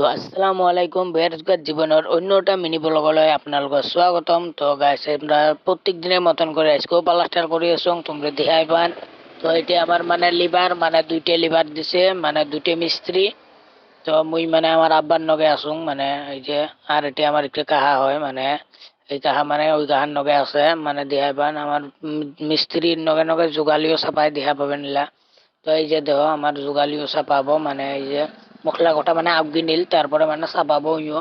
তো আসসালামু আলাইকুম, বেরোজগার জীবনের অন্যটা মিনি ব্লগলৈ আপোনালোকৰ স্বাগতম। তো গাইছ আমরা প্রত্যেক দিনের মতন করে আজকেও প্লাস্টার করে আসুন, তোমরা দেখাই পান। তো এটা আমার মানে লিভার মানে দুইটা লিভার দিছে মানে দুইটা মিস্ত্রি। তো মুই মানে আমার আব্বার নগে আসুন মানে এই যে আর এটা আমার একটা কাহা হয় মানে এই কাহা মানে ওই কাহার নগে আছে মানে দেখাই পান আমার মিস্ত্রির নগে নগে যোগালিও চাপাই দেখা পাবেন নিলা। তো এই যে দেহ আমার যোগালিও চাপাবো মানে এই যে মশলা গোটা মানে আবগি নিল তারপরে মানে চাপাবো ইও।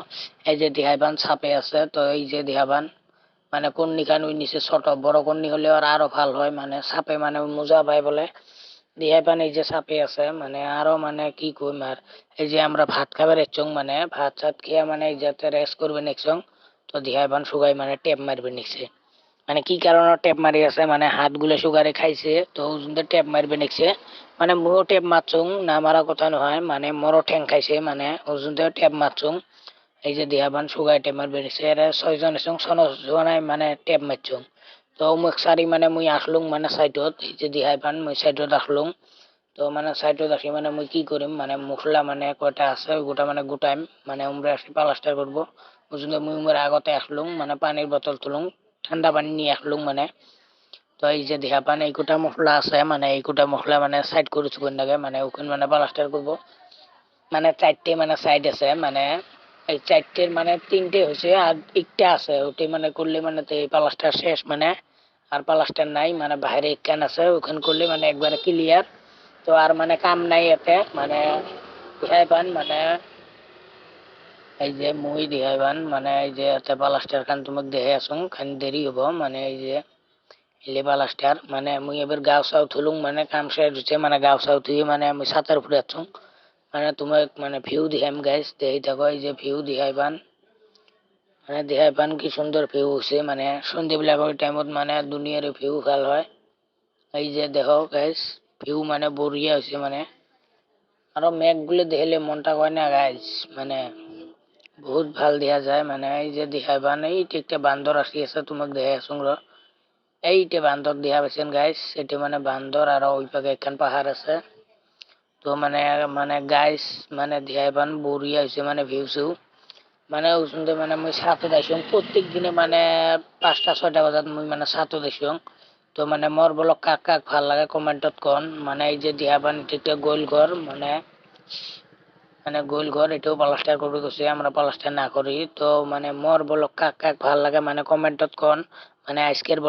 এই যে দিহাইবান চাপে আছে, তো এই যে দিহাবান মানে কন্নি খান ওই নিচে ছোট বড় কন্নি হলে আরো ভাল হয় মানে চাপে মানে মোজা পাই বলে দিহাইবান এই যে চাপে আছে মানে আরো মানে কি কইম আর এই যে আমরা ভাত খাবার এসছং মানে ভাত চাত খেয়ে মানে এই যাতে রেস্ট করবে নিকছং। তো দিহাইবান সুগাই মানে টেপ মারবে নিকছে মানে কি কারণে টেপ মারি আছে মানে হাতগুলো সুগারে খাইছে তো ওজনতে টেপ মারবে নিকছে মানে মোরও টেপ মারছুং না মারা কথা নহয় মানে মোরও ঠ্যাং খাইছে মানে ওজনতে টেপ মারছুং। এই যে দিহাবান সুগাই টেপ মারবে নিকছে এরা ছয়জন এসং জনাই মানে টেপ মারছুং। তো মোক সারি মানে মুই আসলুং মানে সাইডত এই যে দিহাইবান মুই সাইডত আসলুং। তো মানে সাইডত আসি মানে মুই কি করিম মানে মশলা মানে কয়টা আছে গোটা মানে গোটাইম মানে উমরা আসি প্লাস্টার করবো। ওজন্য মুই উমরা আগতে আসলুং মানে পানির বোতল তুলুং ঠান্ডা পানি নিয়ে আসলুং মানে। তো এই যে দেখা পান এই গোটা মশলা আছে মানে এই গোটা মশলা মানে সাইড করে চুকুন লাগে মানে ওখানে মানে প্লাস্টার করবো মানে চারটে মানে সাইড আছে মানে এই চারটের মানে তিনটে হয়েছে আর একটা আছে ওটি মানে করলে মানে তো এই প্লাস্টার শেষ মানে আর প্লাস্টার নাই মানে বাইরে একখান আছে ওখানে করলে মানে একবারে ক্লিয়ার। তো আর মানে কাম নাই এতে মানে দিহাই পান মানে এই যে মুই দিহাই পান মানে এই যে এতে প্লাস্টার খান তোমাক দেখে আসুন খান দেরি হবো মানে এই যে এলে প্লাস্টার মানে মুই এবার গাও চাও থুলুং মানে কাম শেষ হচ্ছে মানে গাও চাও থুই মানে আমি সাঁতার ফুরে আছুং মানে তোমাক মানে ভিউ দিহাম গাইস দেখি থাকো এই যে ভিউ দিহাই পান মানে দেখাই পান কি সুন্দর ভিউ হচ্ছে মানে সন্ধ্যেবিলাকৰ টাইমত মানে দুনিয়ার ভিউ ভাল হয়। এই যে দেখো গাইস ভিউ মানে বঢ়িয়া হচ্ছে মানে আরো মেঘগুলো দেখলে মনটা কয় না গাইস মানে বহুত ভাল দেখা যায় মানে এই যে দেখাই পান এই একটা বান্দর আসি আছে তোমাক দেখে আসুন র এইটা বান্দর দেখা পাইছেন গাইস এটা মানে বান্দর আর ওই পাকে একখান পাহাড় আছে। তো মানে মানে গাইস মানে দেখাই পান বঢ়িয়া হয়েছে মানে ভিউ চিউ মানে ওখানে মানে মুই সাথে যাইছং প্রত্যেক দিনে মানে 5টা 6টা বাজাত মুই মানে সাথে যাইছং। তো মানে মোর বলক কাক কাক ভাল লাগে কমেন্টত কন মানে এই যে দিহা পানি থেকে গোল ঘর মানে মানে গোল ঘর এটাও প্লাস্টার করবে গেছে আমরা প্লাস্টার না করি। তো মানে মোর বলক কাক কাক ভাল লাগে মানে কমেন্টত কন মানে আজকের